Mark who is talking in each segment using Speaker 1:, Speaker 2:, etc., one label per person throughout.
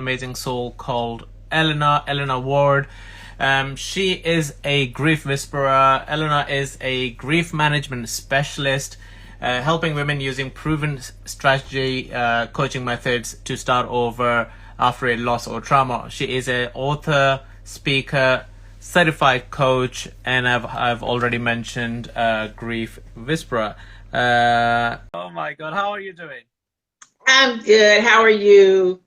Speaker 1: amazing soul called Eleanor Ward. She is a grief whisperer. Eleanor is a grief management specialist, helping women using proven strategy coaching methods to start over after a loss or trauma. She is an author, speaker, certified coach, and I've already mentioned grief whisperer. Oh my God, how are you doing?
Speaker 2: I'm good. How are you?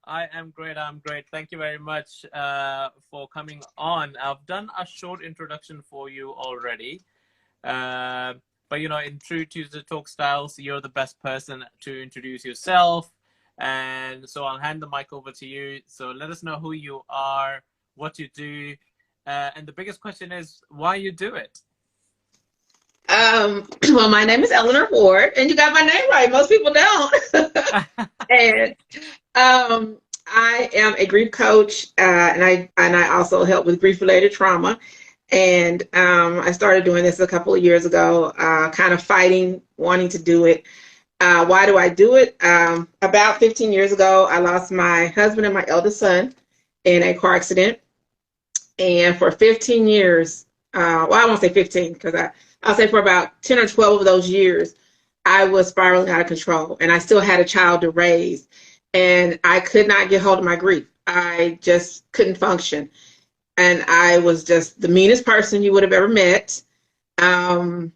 Speaker 1: I am great. I'm great. Thank you very much for coming on. I've done a short introduction for you already. Uh, but in true Tuesday Talk styles, you're the best person to introduce yourself. And so I'll hand the mic over to you. So let us know who you are, what you do, and the biggest question is why you do it.
Speaker 2: Well, my name is Eleanor Ward, and you got my name right. Most people don't. And I am a grief coach, and I also help with grief-related trauma. And I started doing this a couple of years ago, kind of fighting, wanting to do it. Why do I do it? About 15 years ago, I lost my husband and my eldest son in a car accident. And for 15 years, well, I won't say 15 because I'll say for about 10 or 12 of those years, I was spiraling out of control, and I still had a child to raise, and I could not get hold of my grief. I just couldn't function, and I was just the meanest person you would have ever met. I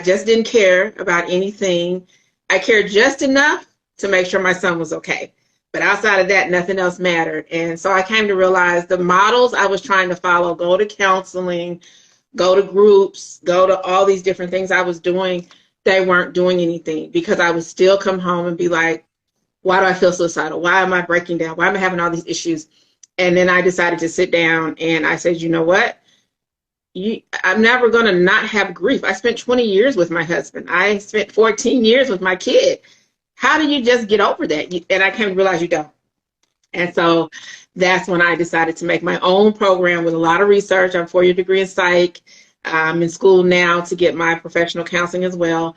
Speaker 2: just didn't care about anything. I cared just enough to make sure my son was okay. But outside of that, nothing else mattered. And so I came to realize the models I was trying to follow, go to counseling, go to groups, go to all these different things I was doing, they weren't doing anything, because I would still come home and be like, why do I feel suicidal? Why am I breaking down? Why am I having all these issues? And then I decided to sit down and I said, you know what? I'm never going to not have grief. I spent 20 years with my husband. I spent 14 years with my kid. How do you just get over that? And I came to realize you don't. And so that's when I decided to make my own program with a lot of research. I'm 4-year degree in psych. I'm in school now to get my professional counseling as well.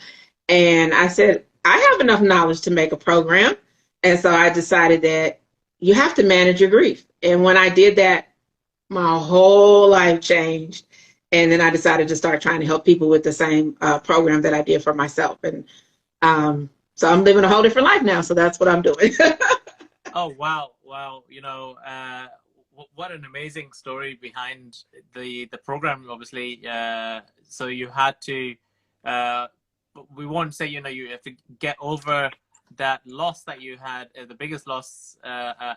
Speaker 2: And I said, I have enough knowledge to make a program. And so I decided that you have to manage your grief. And when I did that, my whole life changed. And then I decided to start trying to help people with the same program that I did for myself. And so I'm living a whole different life now. So that's what I'm doing.
Speaker 1: Oh, wow. Wow. What an amazing story behind the program, obviously. So you had to, we won't say, you have to get over that loss that you had, the biggest loss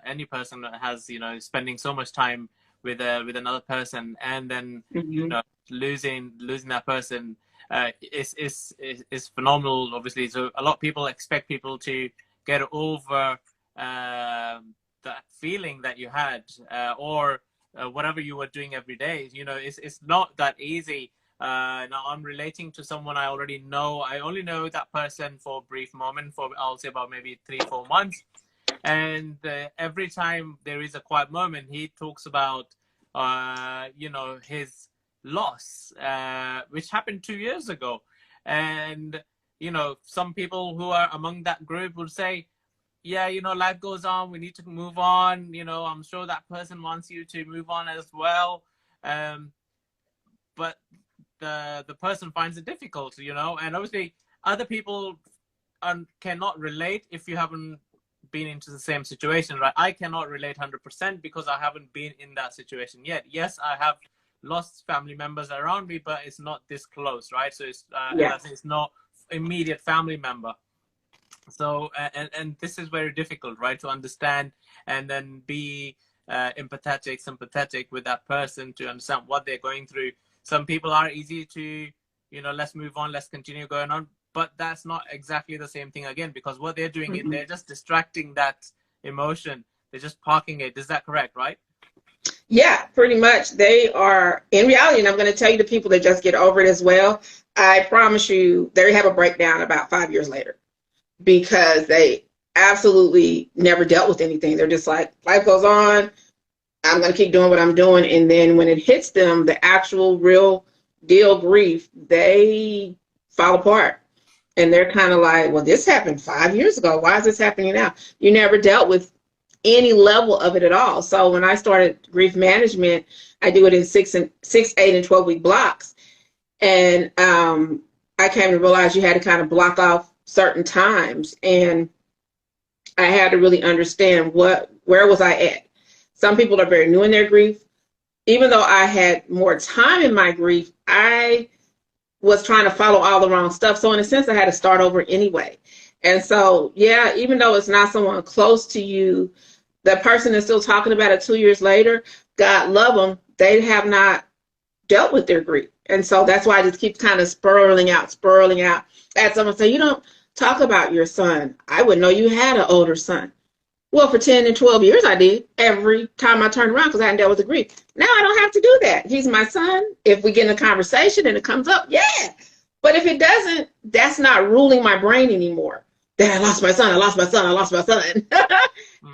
Speaker 1: any person has, spending so much time with another person, and then,
Speaker 2: Mm-hmm.
Speaker 1: Losing that person is phenomenal, obviously. So a lot of people expect people to get over that feeling that you had, or whatever you were doing every day. It's not that easy. Now I'm relating to someone I already know. I only know that person for a brief moment, for I'll say about maybe 3-4 months. And every time there is a quiet moment, he talks about, his loss, which happened 2 years ago. And, some people who are among that group will say, yeah, life goes on. We need to move on. I'm sure that person wants you to move on as well. But the person finds it difficult, and obviously other people cannot relate if you haven't been into the same situation, right? I cannot relate 100% because I haven't been in that situation yet. Yes, I have lost family members around me, but it's not this close, right? So it's it's not immediate family member. So and this is very difficult, right, to understand and then be empathetic, sympathetic with that person to understand what they're going through. Some people are easy to, let's move on, let's continue going on. But that's not exactly the same thing again, because what they're doing is they're just distracting that emotion. They're just parking it. Is that correct, right?
Speaker 2: Yeah, pretty much. They are in reality, and I'm going to tell you the people that just get over it as well. I promise you, they have a breakdown about 5 years later because they absolutely never dealt with anything. They're just like, life goes on. I'm going to keep doing what I'm doing. And then when it hits them, the actual real deal grief, they fall apart. And they're kind of like, well, this happened 5 years ago. Why is this happening now? You never dealt with any level of it at all. So when I started grief management, I do it in 8 and 12 week blocks. And I came to realize you had to kind of block off certain times. And I had to really understand where was I at. Some people are very new in their grief. Even though I had more time in my grief, I was trying to follow all the wrong stuff. So in a sense, I had to start over anyway. And so, yeah, even though it's not someone close to you, the person is still talking about it 2 years later. God love them. They have not dealt with their grief. And so that's why I just keep kind of spiraling out. I had someone say, you don't talk about your son. I wouldn't know you had an older son. Well, for 10 and 12 years, I did every time I turned around because I hadn't dealt with the grief. Now I don't have to do that. He's my son. If we get in a conversation and it comes up, yeah. But if it doesn't, that's not ruling my brain anymore. That I lost my son.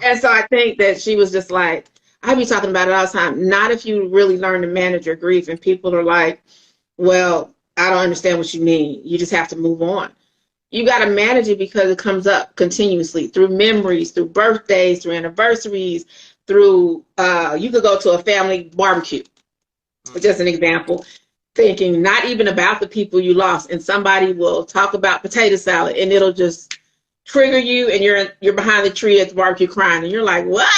Speaker 2: And so I think that she was just like, I be talking about it all the time. Not if you really learn to manage your grief. And people are like, well, I don't understand what you mean. You just have to move on. You got to manage it because it comes up continuously through memories, through birthdays, through anniversaries, through, you could go to a family barbecue, just an example, thinking not even about the people you lost. And somebody will talk about potato salad and it'll just trigger you and you're behind the tree at the barbecue crying. And you're like, what?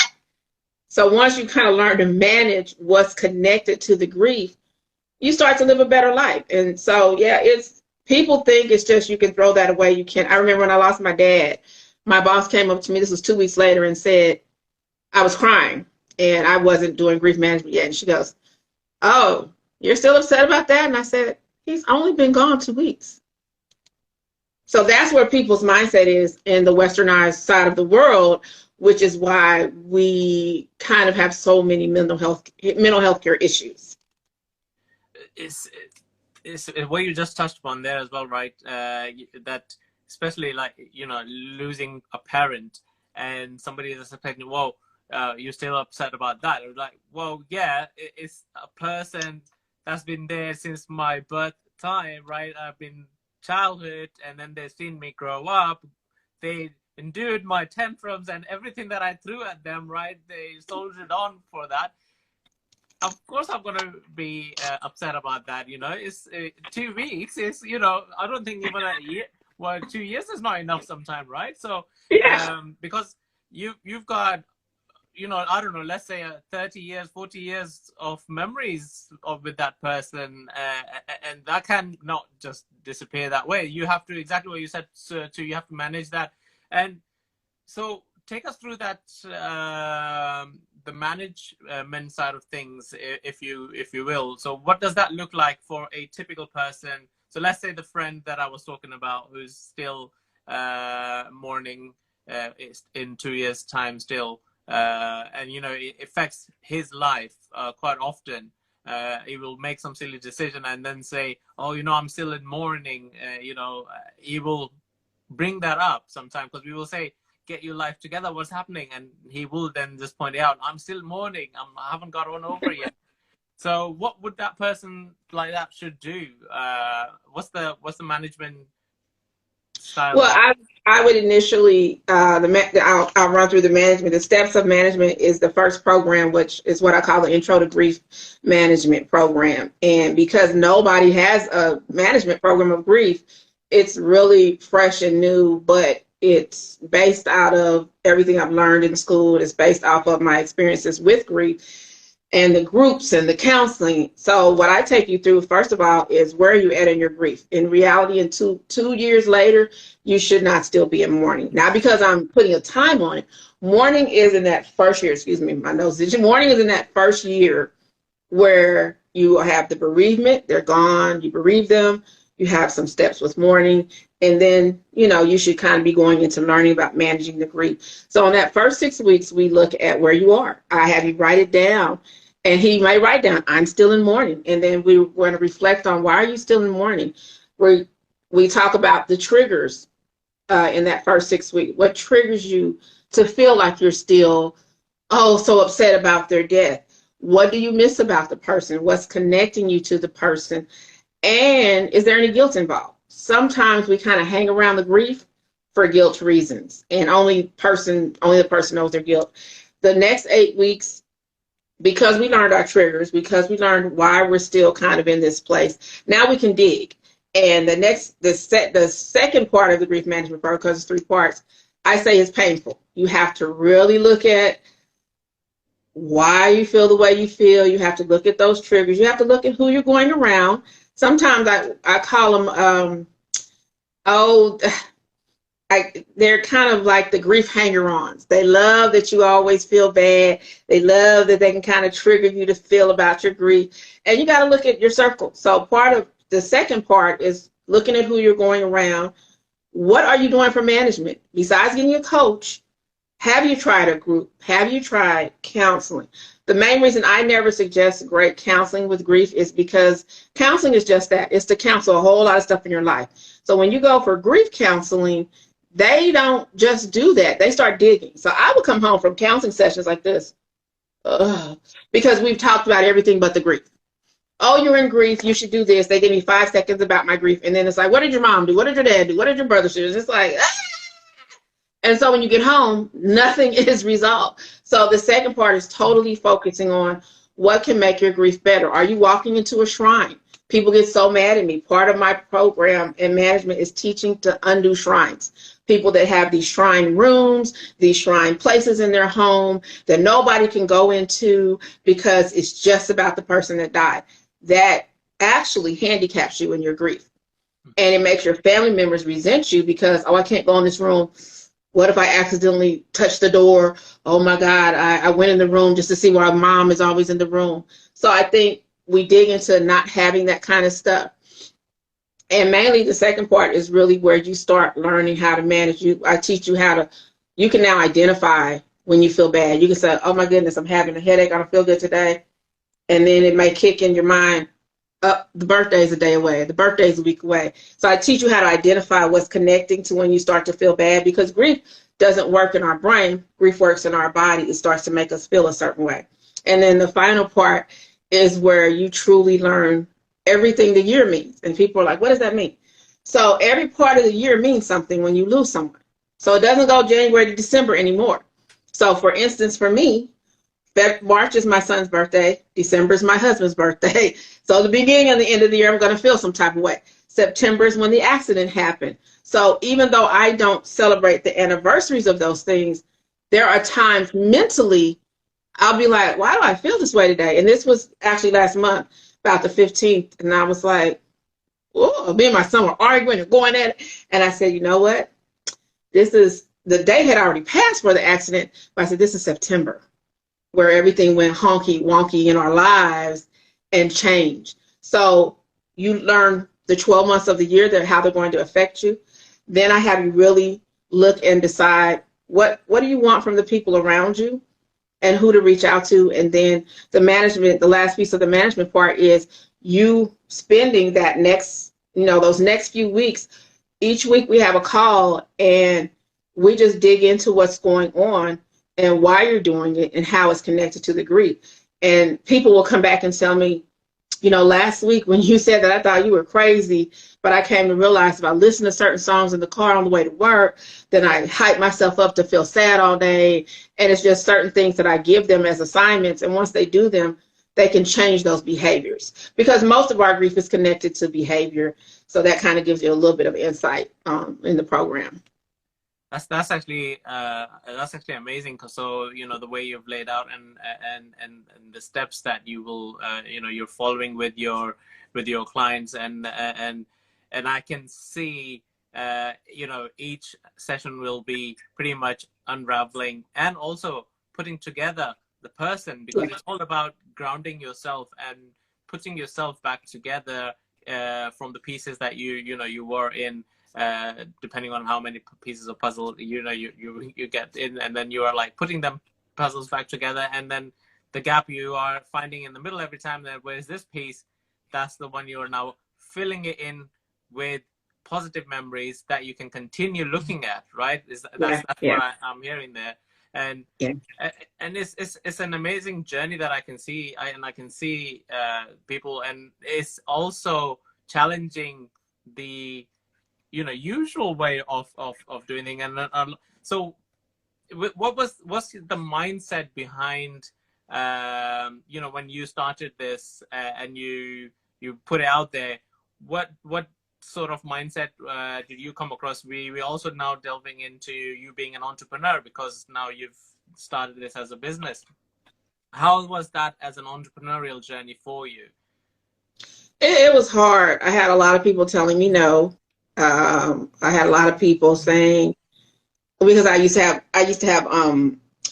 Speaker 2: So once you kind of learn to manage what's connected to the grief, you start to live a better life. And so, yeah, people think it's just you can throw that away. You can't. I remember when I lost my dad, my boss came up to me, this was 2 weeks later, and said, I was crying and I wasn't doing grief management yet. And she goes, oh, you're still upset about that? And I said, he's only been gone 2 weeks. So that's where people's mindset is in the westernized side of the world, which is why we kind of have so many mental health care issues.
Speaker 1: It's what you just touched upon there as well, right? That especially like, losing a parent and somebody that's expecting, whoa, you're still upset about that. Or like, well, yeah, it's a person that's been there since my birth time, right? I've been childhood, and then they've seen me grow up. They endured my tantrums and everything that I threw at them, right? They soldiered on for that. Of course, I'm going to be upset about that. It's 2 weeks. It's, I don't think even a year. Well, 2 years is not enough sometimes, right? So,
Speaker 2: yeah.
Speaker 1: Because you've got, I don't know, let's say 30 years, 40 years of memories with that person. And that can not just disappear that way. You have to, exactly what you said, you have to manage that. And so take us through that, the management side of things, if you will. So what does that look like for a typical person? So let's say the friend that I was talking about, who's still mourning in 2 years' time still, and it affects his life quite often. He will make some silly decision and then say, oh, I'm still in mourning. He will bring that up sometimes, because we will say, get your life together, what's happening? And he will then just point out, I'm still mourning, I haven't got on over yet. So what would that person like that should do? What's the management style?
Speaker 2: Well, I would initially, I'll run through the management. The steps of management is the first program, which is what I call the Intro to Grief Management Program. And because nobody has a management program of grief, it's really fresh and new, but it's based out of everything I've learned in school. It's based off of my experiences with grief and the groups and the counseling. So what I take you through, first of all, is where are you at in your grief? In reality, in two years later, you should not still be in mourning. Not because I'm putting a time on it. Mourning is in that first year, my nose itching. Mourning is in that first year where you have the bereavement, they're gone, you bereave them, you have some steps with mourning, and then, you should kind of be going into learning about managing the grief. So in that first 6 weeks, we look at where you are. I have you write it down, and he might write down, I'm still in mourning. And then we're going to reflect on, why are you still in mourning? We talk about the triggers in that first 6 weeks. What triggers you to feel like you're still, so upset about their death? What do you miss about the person? What's connecting you to the person? And is there any guilt involved? Sometimes we kind of hang around the grief for guilt reasons, and only the person knows their guilt. The next 8 weeks, because we learned our triggers, because we learned why we're still kind of in this place, now we can dig. And the second part of the grief management program, because it's 3 parts, I say is painful. You have to really look at why you feel the way you feel. You have to look at those triggers. You have to look at who you're going around. Sometimes I call them, oh, they're kind of like the grief hanger-ons. They love that you always feel bad. They love that they can kind of trigger you to feel about your grief. And you got to look at your circle. So part of the second part is looking at who you're going around. What are you doing for management? Besides getting a coach, have you tried a group? Have you tried counseling? The main reason I never suggest great counseling with grief is because counseling is just that. It's to counsel a whole lot of stuff in your life. So when you go for grief counseling, they don't just do that. They start digging. So I would come home from counseling sessions like this, because we've talked about everything but the grief. Oh, you're in grief. You should do this. They give me 5 seconds about my grief. And then it's like, what did your mom do? What did your dad do? What did your brother do? It's like, ah! And so when you get home, nothing is resolved. So the second part is totally focusing on what can make your grief better. Are you walking into a shrine? People get so mad at me. Part of my program in management is teaching to undo shrines. People that have these shrine rooms, these shrine places in their home that nobody can go into because it's just about the person that died. That actually handicaps you in your grief. And it makes your family members resent you because, oh, I can't go in this room. What if I accidentally touch the door? Oh my God, I went in the room just to see why mom is always in the room. So I think we dig into not having that kind of stuff. And mainly the second part is really where you start learning how to manage. I teach you how to, you can now identify when you feel bad. You can say, oh my goodness, I'm having a headache. I don't feel good today. And then it may kick in your mind, the birthday is a day away. The birthday is a week away. So I teach you how to identify what's connecting to when you start to feel bad, because grief doesn't work in our brain. Grief works in our body. It starts to make us feel a certain way. And then the final part is where you truly learn everything the year means. And people are like, what does that mean? So every part of the year means something when you lose someone. So it doesn't go January to December anymore. So for instance, for me, March is my son's birthday. December is my husband's birthday. So the beginning and the end of the year, I'm going to feel some type of way. September is when the accident happened. So even though I don't celebrate the anniversaries of those things, there are times mentally I'll be like, why do I feel this way today? And this was actually last month, about the 15th. And I was like, oh, me and my son were arguing and going at it. And I said, you know what? The day had already passed for the accident. But I said, this is September, where everything went honky wonky in our lives and changed. So you learn the 12 months of the year, how they're going to affect you. Then I have you really look and decide what do you want from the people around you and who to reach out to. And then the last piece of the management part is you spending that those next few weeks. Each week we have a call and we just dig into what's going on and why you're doing it and how it's connected to the grief. And people will come back and tell me, last week when you said that, I thought you were crazy, but I came to realize if I listen to certain songs in the car on the way to work, then I hype myself up to feel sad all day. And it's just certain things that I give them as assignments. And once they do them, they can change those behaviors, because most of our grief is connected to behavior. So that kind of gives you a little bit of insight in the program.
Speaker 1: That's actually amazing. So the way you've laid out and the steps that you will you're following with your clients, and I can see each session will be pretty much unraveling and also putting together the person, because it's all about grounding yourself and putting yourself back together from the pieces that you were in. Depending on how many pieces of puzzle you get in, and then you are like putting them puzzles back together, and then the gap you are finding in the middle every time, that where's this piece, that's the one you are now filling it in with positive memories that you can continue looking at, right? That's what I'm hearing there. And it's an amazing journey that I can see. I can see people, and it's also challenging the usual way of doing things. And so what's the mindset behind when you started this, and you put it out there? What sort of mindset did you come across? We also now delving into you being an entrepreneur, because now you've started this as a business. How was that as an entrepreneurial journey for you?
Speaker 2: It was hard. I had a lot of people telling me no. I had a lot of people saying, because I used to have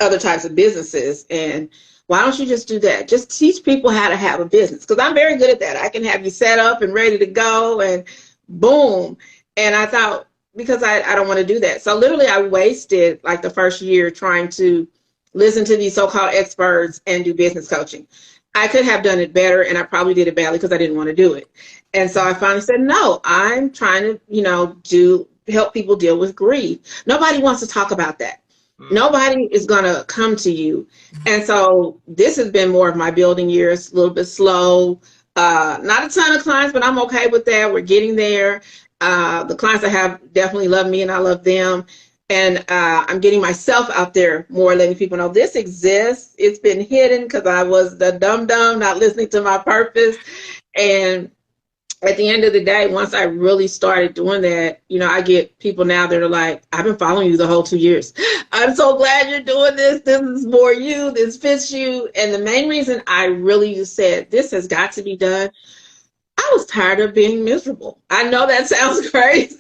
Speaker 2: other types of businesses, and why don't you just do that? Just teach people how to have a business, because I'm very good at that. I can have you set up and ready to go, and boom. And I thought, because I don't want to do that. So literally I wasted like the first year trying to listen to these so-called experts and do business coaching. I could have done it better, and I probably did it badly because I didn't want to do it. And so I finally said, no, I'm trying to, help people deal with grief. Nobody wants to talk about that. Nobody is going to come to you. And so this has been more of my building years, a little bit slow. Not a ton of clients, but I'm okay with that. We're getting there. The clients I have definitely love me, and I love them. And I'm getting myself out there more, letting people know this exists. It's been hidden because I was the dumb, not listening to my purpose. And at the end of the day, once I really started doing that, I get people now that are like, I've been following you the whole 2 years. I'm so glad you're doing this. This is more you. This fits you. And the main reason I really said this has got to be done, I was tired of being miserable. I know that sounds crazy,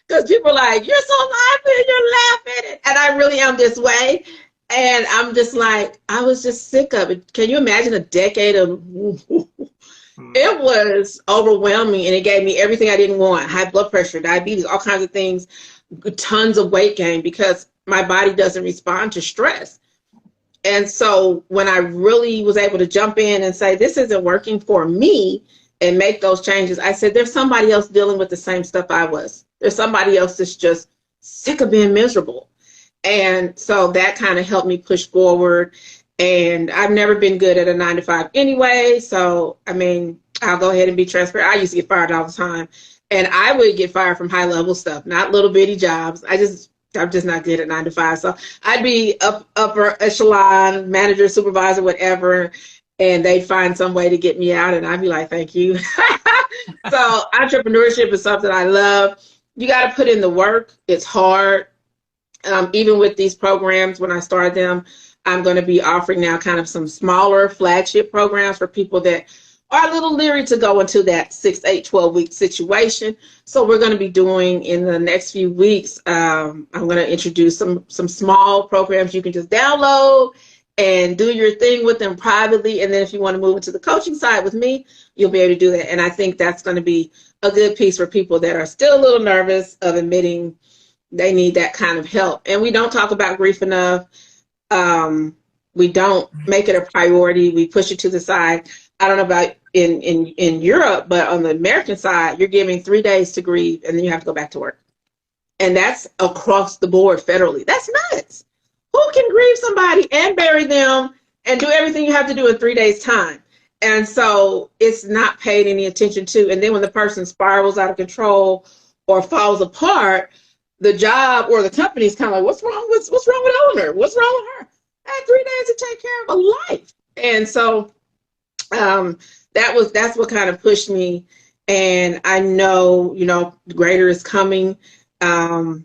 Speaker 2: because people are like, you're so happy, you're laughing. And I really am this way. And I'm just like, I was just sick of it. Can you imagine a decade of, it was overwhelming, and it gave me everything I didn't want: high blood pressure, diabetes, all kinds of things, tons of weight gain, because my body doesn't respond to stress. And so when I really was able to jump in and say, this isn't working for me, and make those changes, I said, there's somebody else dealing with the same stuff I was. There's somebody else that's just sick of being miserable. And so that kind of helped me push forward. And I've never been good at a 9-to-5 anyway. So, I'll go ahead and be transparent. I used to get fired all the time. And I would get fired from high level stuff, not little bitty jobs. I'm just not good at 9-to-5. So I'd be upper echelon, manager, supervisor, whatever. And they'd find some way to get me out. And I'd be like, thank you. So entrepreneurship is something I love. You got to put in the work. It's hard. Even with these programs, when I started them, I'm going to be offering now kind of some smaller flagship programs for people that are a little leery to go into that 6, 8, 12-week situation. So we're going to be doing in the next few weeks, I'm going to introduce some small programs you can just download and do your thing with them privately. And then if you want to move into the coaching side with me, you'll be able to do that. And I think that's going to be a good piece for people that are still a little nervous of admitting they need that kind of help. And we don't talk about grief enough. We don't make it a priority. We push it to the side. I don't know about in Europe, but on the American side, you're giving 3 days to grieve, and then you have to go back to work. And that's across the board federally. That's nuts. Who can grieve somebody and bury them and do everything you have to do in 3 days' time? And so it's not paid any attention to. And then when the person spirals out of control or falls apart, the job or the company is kind of like, what's wrong with Eleanor? What's wrong with her? I had 3 days to take care of a life. And so that's what kind of pushed me. And I know, greater is coming. And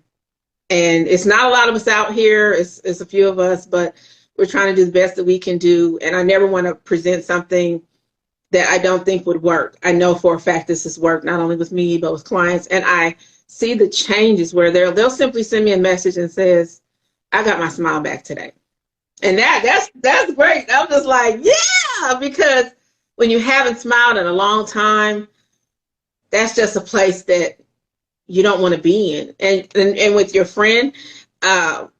Speaker 2: it's not a lot of us out here. It's a few of us, but we're trying to do the best that we can do. And I never want to present something that I don't think would work. I know for a fact this has worked, not only with me, but with clients. And I see the changes where they'll simply send me a message and says, I got my smile back today. And that's great. I'm just like, yeah, because when you haven't smiled in a long time, that's just a place that you don't want to be in. And with your friend,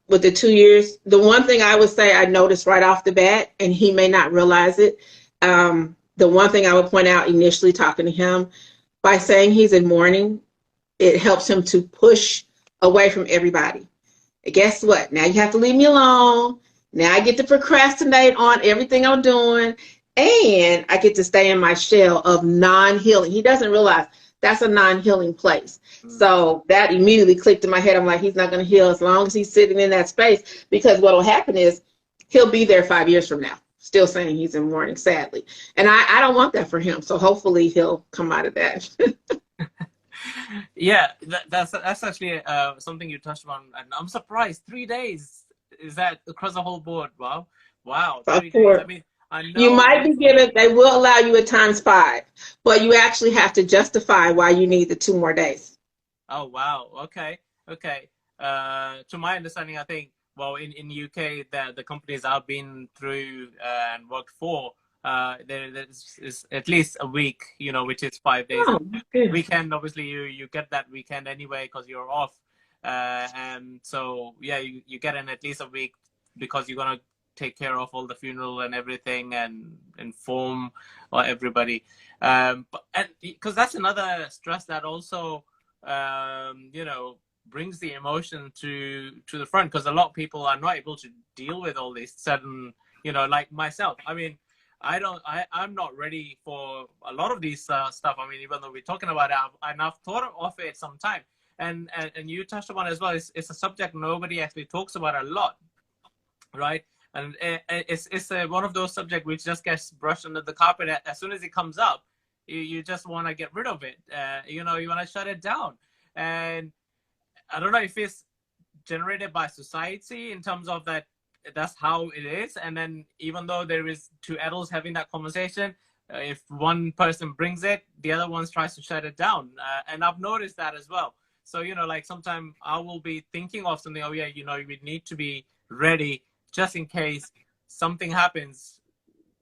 Speaker 2: with the 2 years, the one thing I would say I noticed right off the bat, and he may not realize it, the one thing I would point out initially talking to him, by saying he's in mourning, it helps him to push away from everybody. And guess what? Now you have to leave me alone. Now I get to procrastinate on everything I'm doing, and I get to stay in my shell of non-healing. He doesn't realize that's a non-healing place.
Speaker 1: Mm.
Speaker 2: So that immediately clicked in my head. I'm like, he's not going to heal as long as he's sitting in that space, because what will happen is he'll be there 5 years from now, still saying he's in mourning, sadly. And I don't want that for him. So hopefully he'll come out of that.
Speaker 1: Yeah, that's actually something you touched on, and I'm surprised. 3 days, is that across the whole board? Wow, wow,
Speaker 2: Of
Speaker 1: 3 days. I
Speaker 2: course.
Speaker 1: mean, I
Speaker 2: You
Speaker 1: know
Speaker 2: might
Speaker 1: with
Speaker 2: be given, they will allow you at times 5, but you actually have to justify why you need the 2 more days.
Speaker 1: oh wow, okay, okay. To my understanding, I think well in UK the companies I've been through and worked for, there's at least a week, which is 5 days.
Speaker 2: Oh, my goodness.
Speaker 1: Weekend, obviously you get that weekend anyway because you're off, and so yeah, you get in at least a week because you're gonna take care of all the funeral and everything and inform everybody, but and because that's another stress that also brings the emotion to the front, because a lot of people are not able to deal with all these sudden, like myself. I mean, I'm not ready for a lot of these stuff. I mean, even though we're talking about it, I've thought of it sometime. And you touched upon it as well. It's a subject nobody actually talks about a lot, right? And it's one of those subjects which just gets brushed under the carpet. As soon as it comes up, you just want to get rid of it. You want to shut it down. And I don't know if it's generated by society in terms of that's how it is. And then even though there is two adults having that conversation, if one person brings it, the other one tries to shut it down. And I've noticed that as well. So, like sometimes I will be thinking of something, oh yeah, we need to be ready just in case something happens,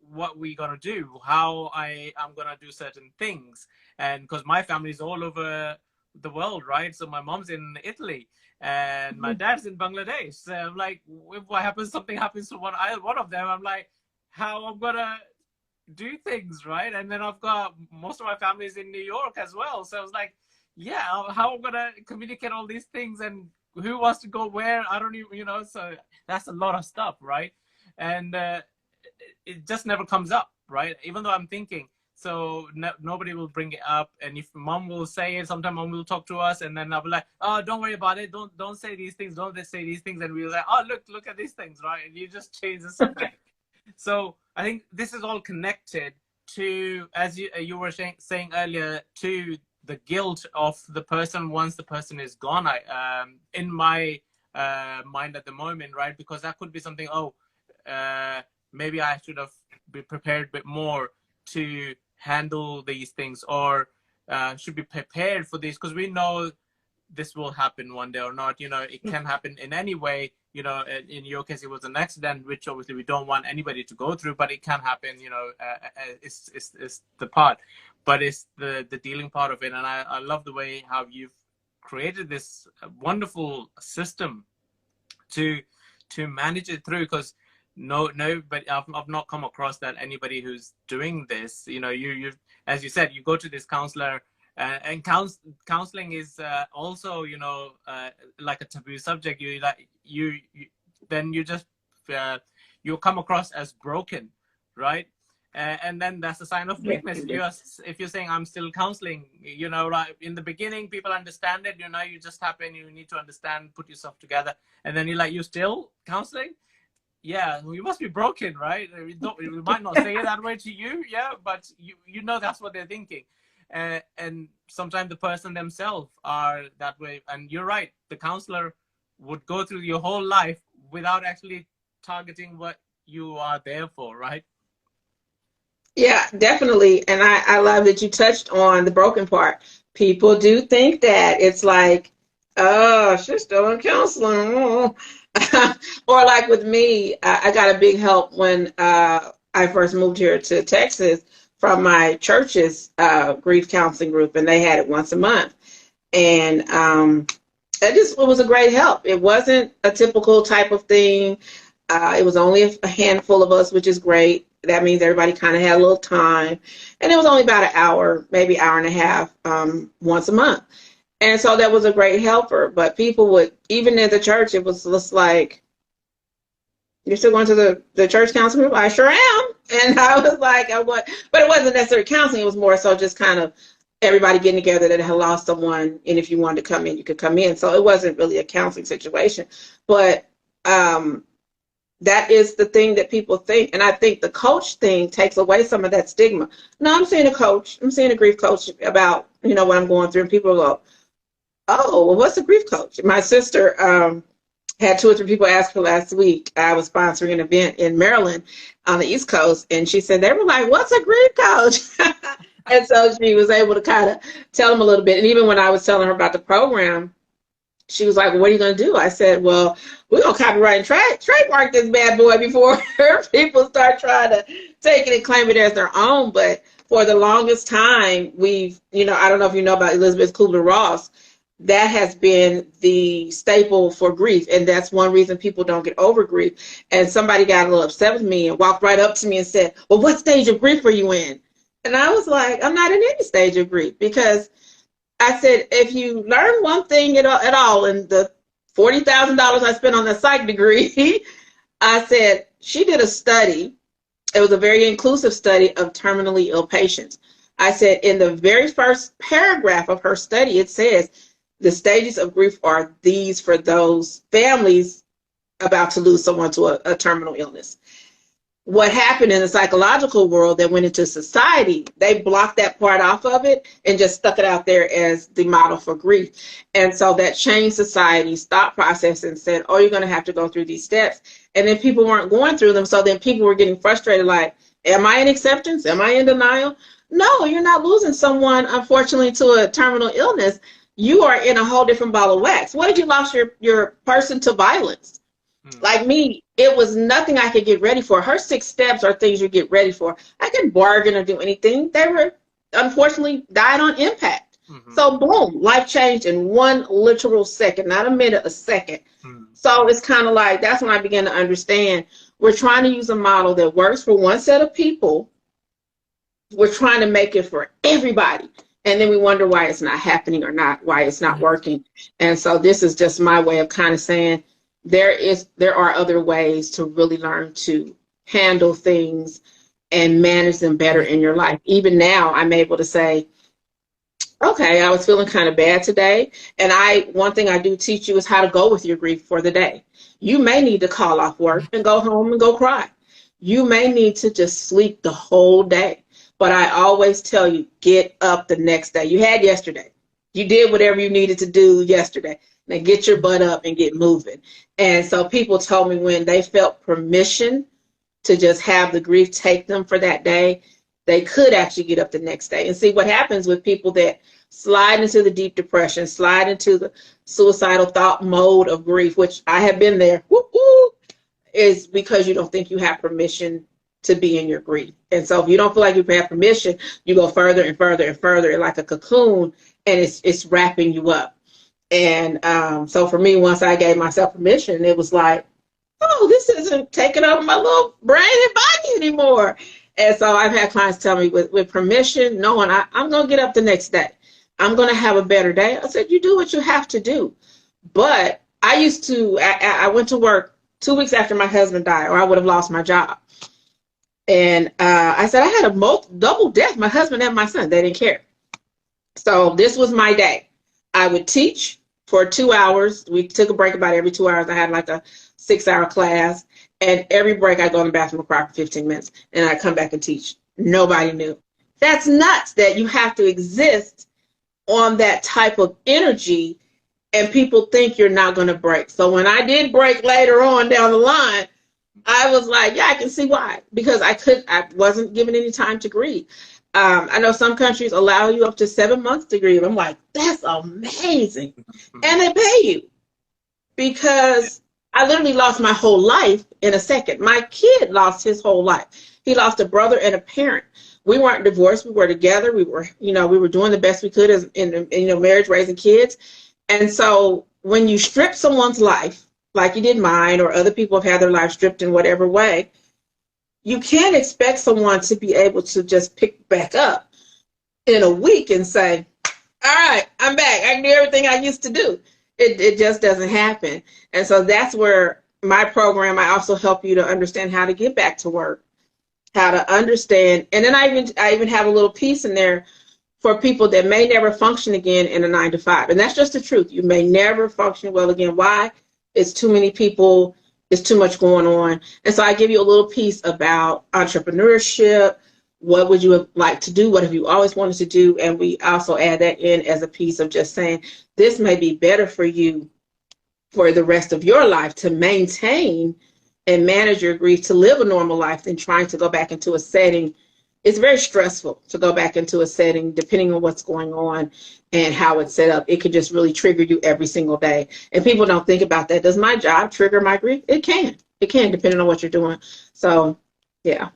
Speaker 1: what we gonna do, how I'm gonna do certain things. And because my family is all over the world, right? So my mom's in Italy and my dad's in Bangladesh. So I'm like, if something happens to one of them, I'm like, how I'm gonna do things, right? And then I've got most of my family's in New York as well. So I was like, yeah, how I'm gonna communicate all these things, and who wants to go where? I don't even, so that's a lot of stuff, right? And it just never comes up, right? Even though I'm thinking, so nobody will bring it up. And if mom will say it, sometimes mom will talk to us, and then I'll be like, oh, don't worry about it. Don't say these things. Don't say these things. And we're like, oh, look at these things, right? And you just change the subject. So I think this is all connected to, as you were saying earlier, to the guilt of the person once the person is gone. In my mind at the moment, right? Because that could be something, maybe I should have been prepared a bit more to handle these things, or should be prepared for this, because we know this will happen one day or not. It can happen in any way. In your case, it was an accident, which obviously we don't want anybody to go through, but it can happen. It's the part, but it's the dealing part of it. And I love the way how you've created this wonderful system to manage it through, because but I've not come across that anybody who's doing this. You as you said, you go to this counselor, and counseling is also like a taboo subject. Then you just you come across as broken, right? And then that's a sign of weakness. If you're saying I'm still counseling, right in the beginning, people understand it. You just happen. You need to understand, put yourself together, and then you're like, you still counseling? Yeah, you must be broken, right? We might not say it that way to you, yeah, but that's what they're thinking. And sometimes the person themselves are that way. And you're right, the counselor would go through your whole life without actually targeting what you are there for, right?
Speaker 2: Yeah, definitely. And I love that you touched on the broken part. People do think that it's like, oh, she's still in counseling. Or like with me, I got a big help when I first moved here to Texas from my church's grief counseling group, and they had it once a month. And it was a great help. It wasn't a typical type of thing. It was only a handful of us, which is great. That means everybody kind of had a little time. And it was only about an hour, maybe hour and a half once a month. And so that was a great helper. But people would, even in the church, it was just like, you're still going to the church counseling group? I sure am. And I was like, but it wasn't necessarily counseling. It was more so just kind of everybody getting together that had lost someone, and if you wanted to come in, you could come in. So it wasn't really a counseling situation, but that is the thing that people think. And I think the coach thing takes away some of that stigma. No, I'm seeing a coach. I'm seeing a grief coach about, what I'm going through. And people go, oh, well, what's a grief coach? My sister had 2 or 3 people ask her last week. I was sponsoring an event in Maryland on the East Coast. And she said, they were like, what's a grief coach? And so she was able to kind of tell them a little bit. And even when I was telling her about the program, she was like, well, what are you going to do? I said, well, we're going to copyright and trademark this bad boy before people start trying to take it and claim it as their own. But for the longest time, we've, I don't know if you know about Elizabeth Kubler-Ross. That has been the staple for grief. And that's one reason people don't get over grief. And somebody got a little upset with me and walked right up to me and said, well, what stage of grief are you in? And I was like, I'm not in any stage of grief, because I said, if you learn one thing at all in the $40,000 I spent on the psych degree, I said, she did a study. It was a very inclusive study of terminally ill patients. I said, in the very first paragraph of her study, it says, the stages of grief are these for those families about to lose someone to a terminal illness. What happened in the psychological world that went into society, they blocked that part off of it and just stuck it out there as the model for grief. And so that changed society's thought process and said, oh, you're going to have to go through these steps. And then people weren't going through them. So then people were getting frustrated, like, am I in acceptance? Am I in denial? No, you're not losing someone, unfortunately, to a terminal illness. You are in a whole different ball of wax. What if you lost your person to violence? Like me, it was nothing I could get ready for. Her 6 steps are things you get ready for. I could bargain or do anything. They were, unfortunately, died on impact. So boom, life changed in 1 literal second, not a minute, a second. So it's kind of like, that's when I began to understand we're trying to use a model that works for one set of people. We're trying to make it for everybody. And then we wonder why it's not happening or not, why it's not working. And so this is just my way of kind of saying, there are other ways to really learn to handle things and manage them better in your life. Even now, I'm able to say, okay, I was feeling kind of bad today. And one thing I do teach you is how to go with your grief for the day. You may need to call off work and go home and go cry. You may need to just sleep the whole day. But I always tell you, get up the next day. You had yesterday. You did whatever you needed to do yesterday. Now get your butt up and get moving. And so people told me when they felt permission to just have the grief take them for that day, they could actually get up the next day. And see what happens with people that slide into the deep depression, slide into the suicidal thought mode of grief, which I have been there, is because you don't think you have permission to be in your grief. And so if you don't feel like you have permission, you go further and further and further like a cocoon, and it's wrapping you up. And so for me, once I gave myself permission, it was like, oh, this isn't taking over my little brain and body anymore. And so I've had clients tell me with permission, knowing I'm going to get up the next day. I'm going to have a better day. I said, you do what you have to do. But I went to work 2 weeks after my husband died, or I would have lost my job. And I said, I had a double death, my husband and my son. They didn't care. So this was my day. I would teach for 2 hours. We took a break about every 2 hours. I had like a 6-hour class. And every break I go in the bathroom and cry for 15 minutes. And I come back and teach. Nobody knew. That's nuts that you have to exist on that type of energy and people think you're not going to break. So when I did break later on down the line, I was like, yeah, I can see why. Because I wasn't given any time to grieve. I know some countries allow you up to 7 months to grieve. I'm like, that's amazing. And they pay you. Because I literally lost my whole life in a second. My kid lost his whole life. He lost a brother and a parent. We weren't divorced. We were together. We were doing the best we could as in marriage, raising kids. And so when you strip someone's life, like you did mine, or other people have had their life stripped in whatever way, you can't expect someone to be able to just pick back up in a week and say, all right, I'm back. I can do everything I used to do. It just doesn't happen. And so that's where my program, I also help you to understand how to get back to work, how to understand. And then I even have a little piece in there for people that may never function again in a 9 to 5. And that's just the truth. You may never function well again. Why? It's too many people, it's too much going on. And so I give you a little piece about entrepreneurship. What would you like to do? What have you always wanted to do? And we also add that in as a piece of just saying, this may be better for you for the rest of your life to maintain and manage your grief, to live a normal life than trying to go back into a setting. It's very stressful to go back into a setting, depending on what's going on and how it's set up. It could just really trigger you every single day. And people don't think about that. Does my job trigger my grief? It can. It can, depending on what you're doing. So, yeah.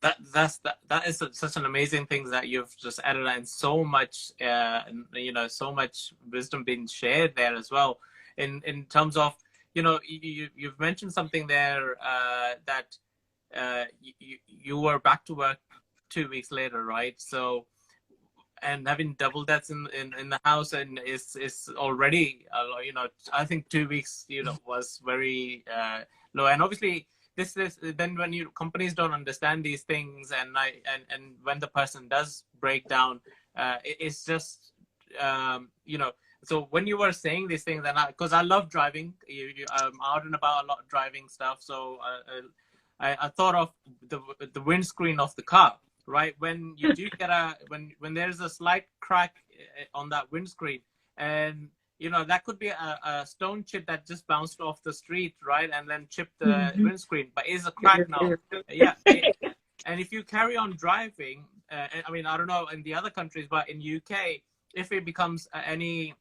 Speaker 1: That is such an amazing thing that you've just added, and so much, so much wisdom being shared there as well. In terms of, you've mentioned something there that you were back to work 2 weeks later, right? So, and having double deaths in the house, and it's already, I think 2 weeks, was very low. And obviously, this is then when companies don't understand these things, and when the person does break down, it's just, So when you were saying these things, and because I love driving, I'm out and about a lot driving stuff. So I thought of the windscreen of the car, right? When you do get when there's a slight crack on that windscreen, and that could be a stone chip that just bounced off the street, right, and then chipped the windscreen, but it's a crack now. Yeah. And if you carry on driving, I mean, I don't know in the other countries, but in UK, if it becomes any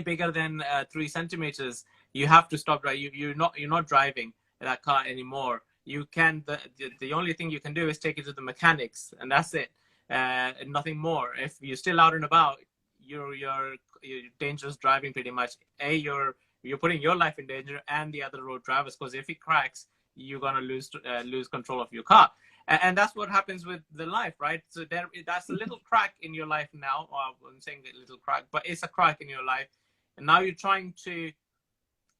Speaker 1: bigger than 3 centimeters, you have to stop. Right, you're not driving that car anymore. You can the only thing you can do is take it to the mechanics, and that's it, and nothing more. If you're still out and about, you're dangerous driving pretty much. You're putting your life in danger and the other road drivers, because if it cracks, you're gonna lose control of your car. And that's what happens with the life, right? So that's a little crack in your life now. Or I'm saying a little crack, but it's a crack in your life. And now you're trying to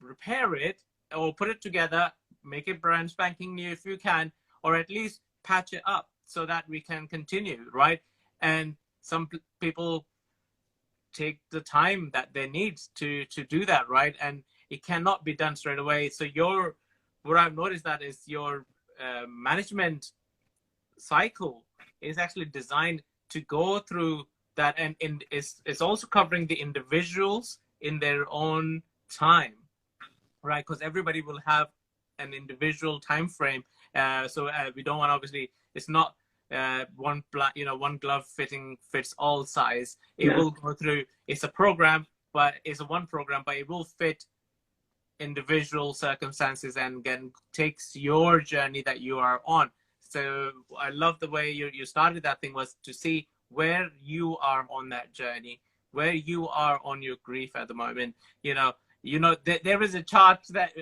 Speaker 1: repair it or put it together, make it brand spanking new if you can, or at least patch it up so that we can continue, right? And some people take the time that they need to do that, right? And it cannot be done straight away. So what I've noticed that is your management cycle is actually designed to go through that, and it's also covering the individuals in their own time, right? Because everybody will have an individual time frame. So we don't want, obviously, it's not one glove fits all size. It will go through. It's a program, but it's a one program, but it will fit individual circumstances and again takes your journey that you are on. So I love the way you started that thing, was to see where you are on that journey, where you are on your grief at the moment. There is a chart that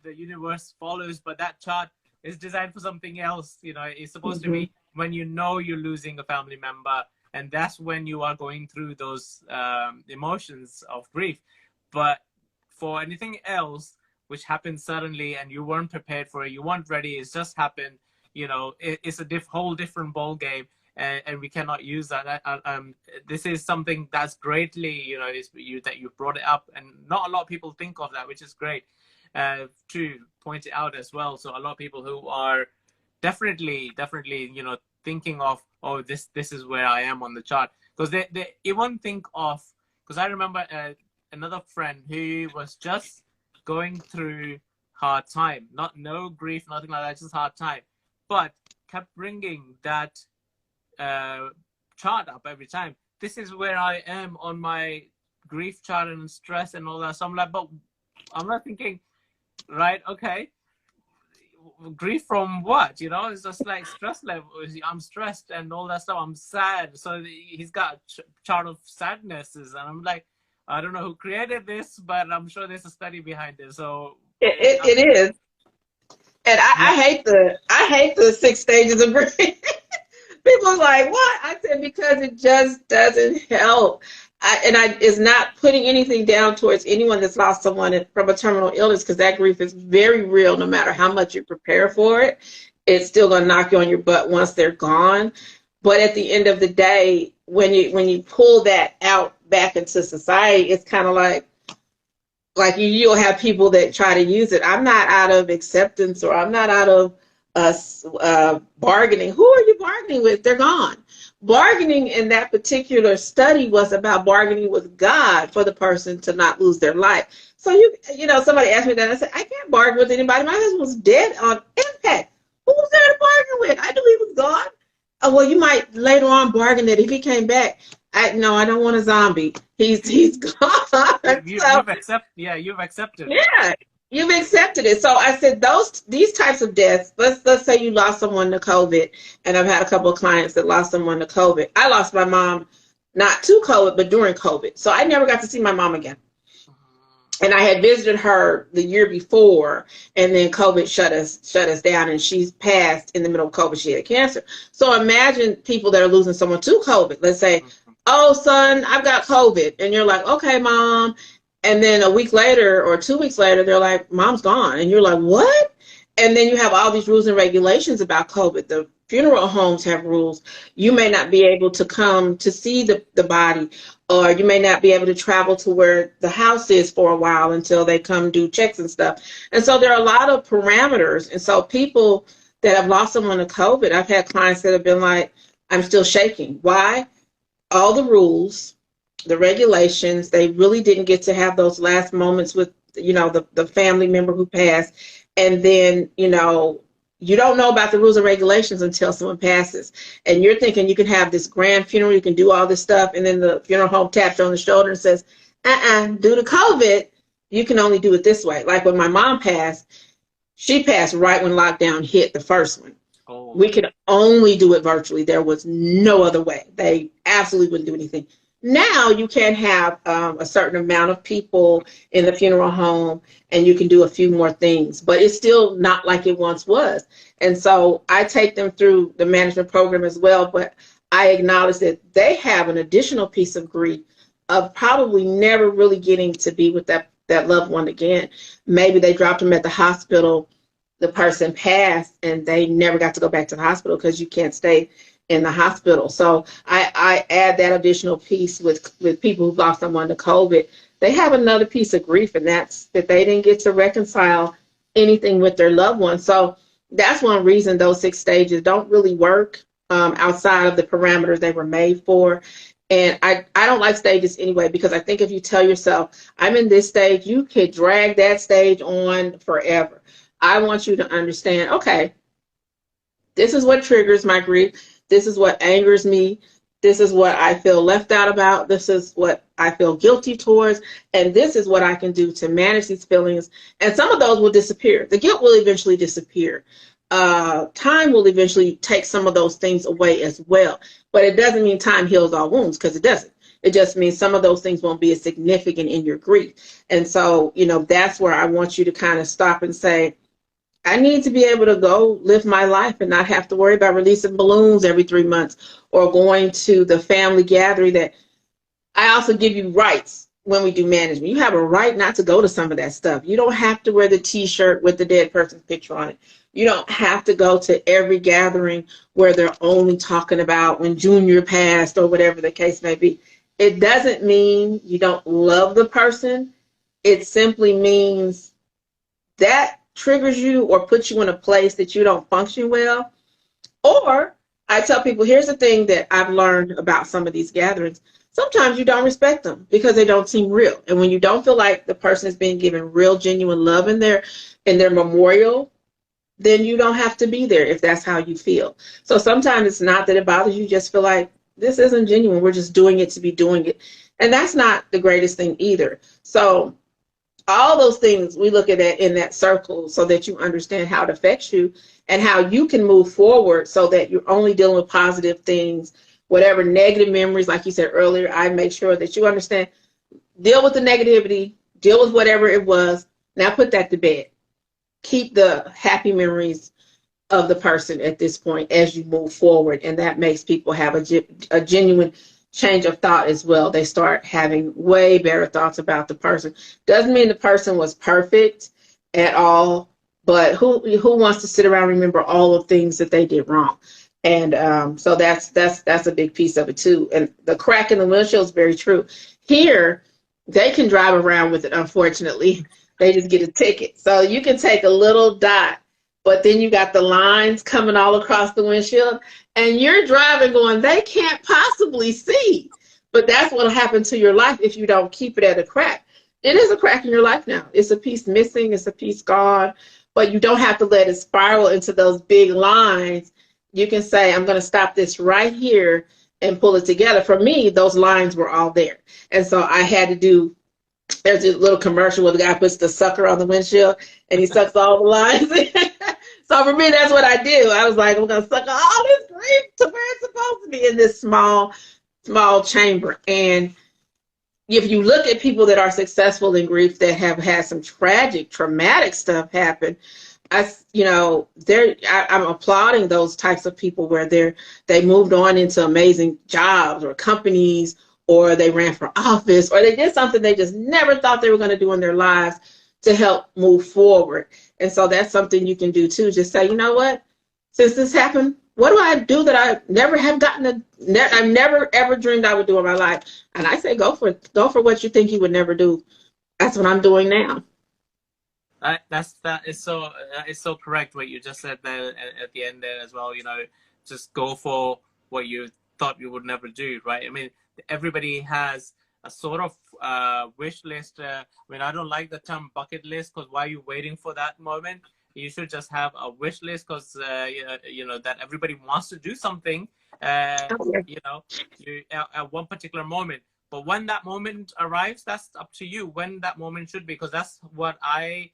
Speaker 1: the universe follows, but that chart is designed for something else. It's supposed to be when you're losing a family member, and that's when you are going through those emotions of grief. But for anything else which happens suddenly and you weren't prepared for it, you weren't ready, it's just happened, it's a whole different ball game, and we cannot use that. This is something that's greatly, that you brought it up, and not a lot of people think of that, which is great to point it out as well. So a lot of people who are definitely, thinking of, oh, this is where I am on the chart, because they won't think of, because I remember another friend who was just going through hard time, no grief, nothing like that, just hard time, but kept bringing that chart up every time. This is where I am on my grief chart and stress and all that. So I'm like, but I'm not thinking, right, okay, grief from what? It's just like stress level. I'm stressed and all that stuff. I'm sad. So he's got a chart of sadnesses, and I'm like, I don't know who created this, but I'm sure there's a study behind it. So
Speaker 2: it is. And I hate the 6 stages of grief. People are like, what? I said, because it just doesn't help. It's not putting anything down towards anyone that's lost someone from a terminal illness, because that grief is very real. No matter how much you prepare for it, it's still going to knock you on your butt once they're gone. But at the end of the day, when you pull that out back into society, it's kind of like you'll have people that try to use it. I'm not out of acceptance, or I'm not out of bargaining. Who are you bargaining with? They're gone. Bargaining in that particular study was about bargaining with God for the person to not lose their life. So you know, somebody asked me that, and I said, I can't bargain with anybody. My husband was dead on impact. Who was there to bargain with? I knew he was gone. Oh, well, you might later on bargain that if he came back. No, I don't want a zombie. He's gone. So,
Speaker 1: you've accepted it.
Speaker 2: yeah, you've accepted it. So I said these types of deaths. Let's say you lost someone to COVID, and I've had a couple of clients that lost someone to COVID. I lost my mom not to COVID, but during COVID. So I never got to see my mom again. And I had visited her the year before, and then COVID shut us down, and she's passed in the middle of COVID. She had cancer. So imagine people that are losing someone to COVID. Let's say, oh, son, I've got COVID. And you're like, okay, mom. And then a week later or 2 weeks later, they're like, mom's gone. And you're like, what? And then you have all these rules and regulations about COVID. The funeral homes have rules. You may not be able to come to see the body, or you may not be able to travel to where the house is for a while until they come do checks and stuff. And so there are a lot of parameters. And so people that have lost someone to COVID, I've had clients that have been like, I'm still shaking. Why? All the rules, the regulations, they really didn't get to have those last moments with, you know, the family member who passed. And then, you know, you don't know about the rules and regulations until someone passes. And you're thinking you can have this grand funeral, you can do all this stuff, and then the funeral home taps you on the shoulder and says, due to COVID, you can only do it this way. Like when my mom passed, she passed right when lockdown hit, the first one. Oh. We could only do it virtually. There was no other way. They absolutely wouldn't do anything. Now you can have a certain amount of people in the funeral home, and you can do a few more things, but it's still not like it once was. And so I take them through the management program as well, but I acknowledge that they have an additional piece of grief of probably never really getting to be with that loved one again. Maybe they dropped them at the hospital, the person passed, and they never got to go back to the hospital because you can't stay in the hospital. So I add that additional piece with people who've lost someone to COVID. They have another piece of grief, and that's that they didn't get to reconcile anything with their loved one. So that's one reason those 6 stages don't really work outside of the parameters they were made for. And I don't like stages anyway, because I think if you tell yourself, I'm in this stage, you could drag that stage on forever. I want you to understand, okay, this is what triggers my grief. This is what angers me. This is what I feel left out about. This is what I feel guilty towards. And this is what I can do to manage these feelings. And some of those will disappear. The guilt will eventually disappear. Time will eventually take some of those things away as well. But it doesn't mean time heals all wounds, because it doesn't. It just means some of those things won't be as significant in your grief. And so, you know, that's where I want you to kind of stop and say, I need to be able to go live my life and not have to worry about releasing balloons every 3 months or going to the family gathering. That I also give you rights when we do management. You have a right not to go to some of that stuff. You don't have to wear the T-shirt with the dead person's picture on it. You don't have to go to every gathering where they're only talking about when Junior passed or whatever the case may be. It doesn't mean you don't love the person. It simply means that triggers you or puts you in a place that you don't function well. Or I tell people, here's the thing that I've learned about some of these gatherings. Sometimes you don't respect them because they don't seem real. And when you don't feel like the person is being given real, genuine love in their memorial, then you don't have to be there if that's how you feel. So sometimes it's not that it bothers you, you just feel like this isn't genuine. We're just doing it to be doing it. And that's not the greatest thing either. So all those things we look at that in that circle so that you understand how it affects you and how you can move forward so that you're only dealing with positive things. Whatever negative memories, like you said earlier, I make sure that you understand, deal with the negativity, deal with whatever it was. Now put that to bed. Keep the happy memories of the person at this point as you move forward. And that makes people have a genuine change of thought as well. They start having way better thoughts about the person. Doesn't mean the person was perfect at all, but who wants to sit around and remember all the things that they did wrong? And so that's a big piece of it too. And the crack in the windshield is very true. Here, they can drive around with it. Unfortunately, they just get a ticket. So you can take a little dot, but then you got the lines coming all across the windshield, and you're driving going, they can't possibly see. But that's what'll happen to your life if you don't keep it at a crack. It is a crack in your life now. It's a piece missing. It's a piece gone. But you don't have to let it spiral into those big lines. You can say, I'm going to stop this right here and pull it together. For me, those lines were all there. And so I had to do, there's a little commercial where the guy puts the sucker on the windshield and he sucks all the lines. So for me, that's what I do. I was like, I'm going to suck all this grief to where it's supposed to be in this small chamber. And if you look at people that are successful in grief that have had some tragic, traumatic stuff happen, I'm applauding those types of people where they moved on into amazing jobs or companies, or they ran for office, or they did something they just never thought they were going to do in their lives to help move forward. And so that's something you can do too. Just say, you know what? Since this happened, what do I do that I never have I've never ever dreamed I would do in my life? And I say, go for what you think you would never do. That's what I'm doing now.
Speaker 1: That is so correct what you just said there at the end there as well. You know, just go for what you thought you would never do, right? I mean, everybody has a sort of wish list. I mean, I don't like the term bucket list, because why are you waiting for that moment? You should just have a wish list, because that everybody wants to do something. At one particular moment. But when that moment arrives, that's up to you. When that moment should be, because that's what I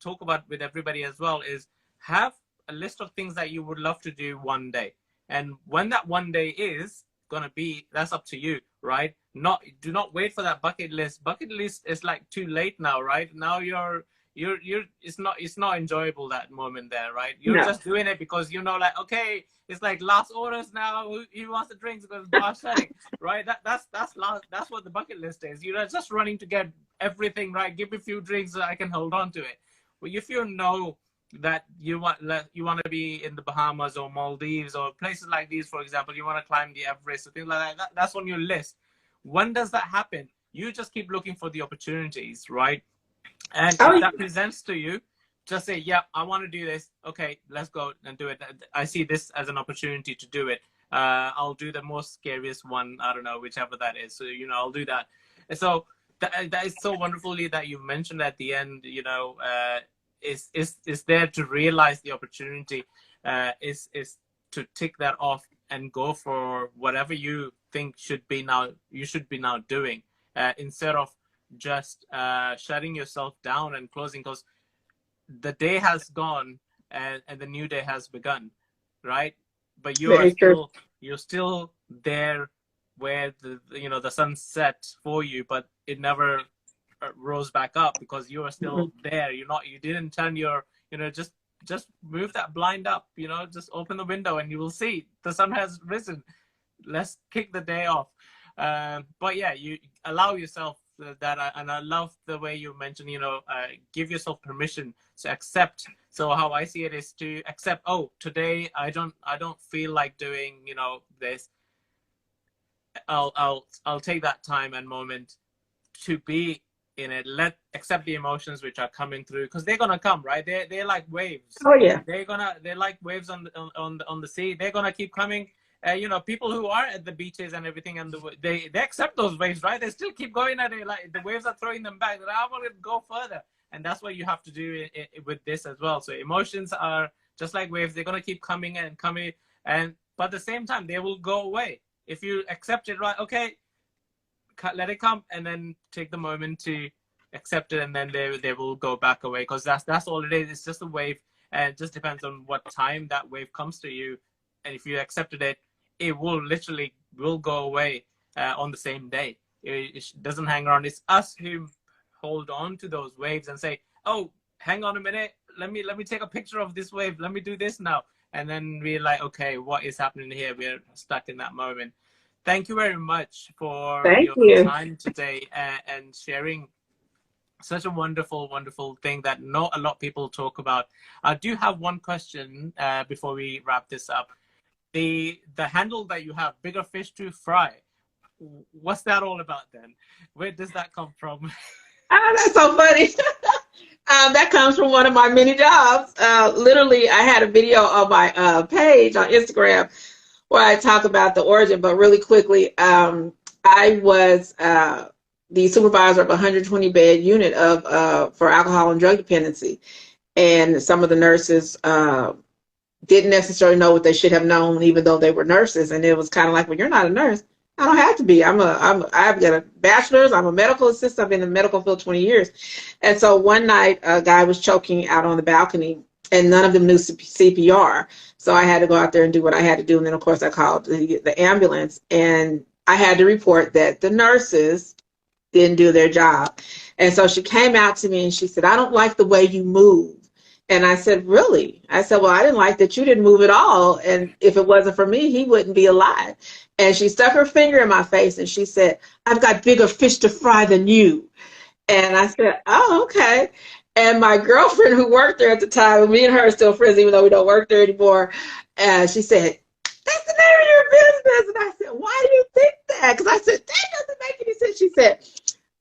Speaker 1: talk about with everybody as well, is have a list of things that you would love to do one day, and when that one day is gonna be, that's up to you, right? Do not wait for that bucket list. Bucket list is like too late now, right? Now you're it's not enjoyable, that moment there, right? You're just doing it because like, okay, it's like last orders now, who wants the drinks because the bar's shutting, right? That's what the bucket list is. You're just running to get everything right. Give me a few drinks so I can hold on to it. But if you know that you want to be in the Bahamas or Maldives or places like these, for example, you want to climb the Everest or things like that, that's on your list. When does that happen? You just keep looking for the opportunities, right? And if that presents to you, just say, yeah, I want to do this. Okay, let's go and do it. I see this as an opportunity to do it. I'll do the most scariest one. I don't know, whichever that is. So, I'll do that. And so that is so wonderfully that you mentioned at the end, is there to realize the opportunity, is to tick that off and go for whatever you think you should be now doing, instead of just shutting yourself down and closing, because the day has gone and the new day has begun, right? But you're still there where the sun set for you, but it never rose back up because you are still there. You didn't turn your, just move that blind up, just open the window and you will see the sun has risen. Let's kick the day off. But yeah, you allow yourself that, and I love the way you mentioned, give yourself permission to accept. So how I see it is to accept, oh, today I don't feel like doing, this. I'll take that time and moment to be in it. Accept the emotions which are coming through, because they're gonna come, right? They're like waves.
Speaker 2: Oh yeah.
Speaker 1: They're like waves on the sea. They're gonna keep coming. People who are at the beaches and everything, and they accept those waves, right? They still keep going at it. Like the waves are throwing them back. I want to go further, and that's what you have to do with this as well. So emotions are just like waves. They're gonna keep coming and coming, but at the same time, they will go away if you accept it. Right? Okay, let it come, and then take the moment to accept it, and then they will go back away, because that's all it is. It's just a wave, and it just depends on what time that wave comes to you. And if you accepted it, it will go away on the same day. It doesn't hang around. It's us who hold on to those waves and say, oh, hang on a minute, let me take a picture of this wave, let me do this now. And then we're like, okay, what is happening here? We're stuck in that moment. Thank you very much for your time today, and sharing such a wonderful, wonderful thing that not a lot of people talk about. I do have one question before we wrap this up. the handle that you have, bigger fish to fry. What's that all about then? Where does that come from?
Speaker 2: Ah, that's so funny. That comes from one of my many jobs. Literally, I had a video on my page on Instagram where I talk about the origin, but really quickly, I was the supervisor of a 120 bed unit of for alcohol and drug dependency, and some of the nurses didn't necessarily know what they should have known, even though they were nurses. And it was kind of like, well, you're not a nurse. I don't have to be. I've got a bachelor's. I'm a medical assistant. I've been in the medical field 20 years. And so one night, a guy was choking out on the balcony, and none of them knew CPR. So I had to go out there and do what I had to do. And then, of course, I called the ambulance, and I had to report that the nurses didn't do their job. And so she came out to me and she said, I don't like the way you move. And I said, really? I said, well, I didn't like that you didn't move at all. And if it wasn't for me, he wouldn't be alive. And she stuck her finger in my face and she said, I've got bigger fish to fry than you. And I said, oh, okay. And my girlfriend who worked there at the time, me and her are still friends, even though we don't work there anymore, she said, that's the name of your business. And I said, why do you think that? Because I said, that doesn't make any sense. She said,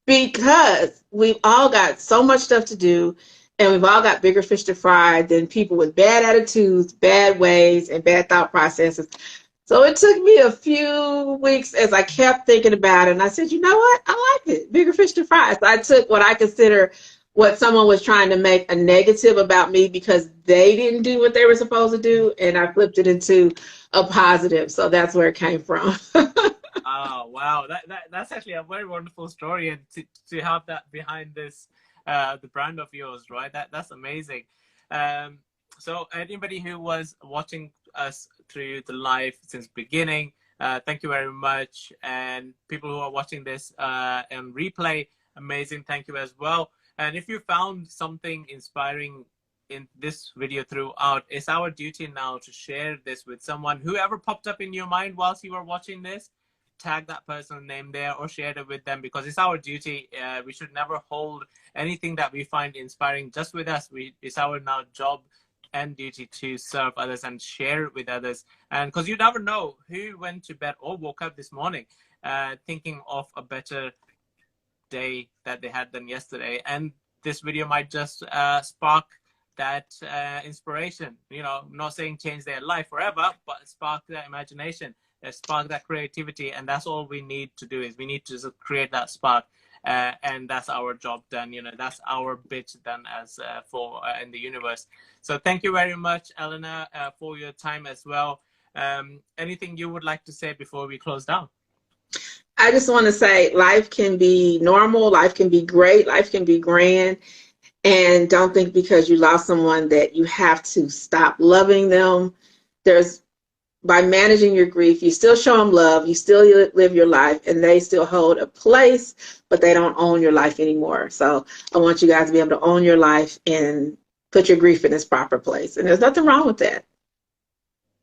Speaker 2: because we've all got so much stuff to do, and we've all got bigger fish to fry than people with bad attitudes, bad ways, and bad thought processes. So it took me a few weeks as I kept thinking about it. And I said, you know what? I like it. Bigger fish to fry. So I took what I consider what someone was trying to make a negative about me because they didn't do what they were supposed to do, and I flipped it into a positive. So that's where it came from.
Speaker 1: Oh, wow. That's actually a very wonderful story, and to have that behind this, the brand of yours, right? That's amazing. So anybody who was watching us through the live since beginning, thank you very much. And people who are watching this on replay, amazing, thank you as well. And if you found something inspiring in this video throughout, it's our duty now to share this with someone. Whoever popped up in your mind whilst you were watching this, tag that person's name there or share it with them, because it's our duty. We should never hold anything that we find inspiring just with us. It's our now job and duty to serve others and share it with others. And because you never know who went to bed or woke up this morning thinking of a better day that they had than yesterday, and this video might just spark that inspiration. You know, I'm not saying change their life forever, but spark their imagination, spark that creativity. And that's all we need to do, is we need to just create that spark, and that's our job done. You know, that's our bit done as for in the universe. So thank you very much, Eleanor, for your time as well. Anything you would like to say before we close down?
Speaker 2: I just want to say life can be normal, life can be great, life can be grand. And don't think because you lost someone that you have to stop loving them. By managing your grief, you still show them love, you still live your life, and they still hold a place, but they don't own your life anymore. So I want you guys to be able to own your life and put your grief in its proper place. And there's nothing wrong with that.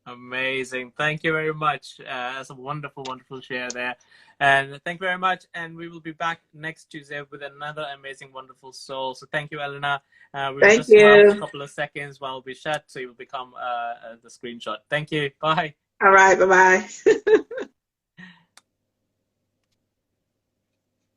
Speaker 1: Amazing. Thank you very much. That's a wonderful, wonderful share there. And thank you very much. And we will be back next Tuesday with another amazing, wonderful soul. So thank you, Eleanor. We'll
Speaker 2: Thank
Speaker 1: just have a
Speaker 2: you.
Speaker 1: couple of seconds while we chat, so you will become the screenshot. Thank you. Bye.
Speaker 2: All right. Bye-bye.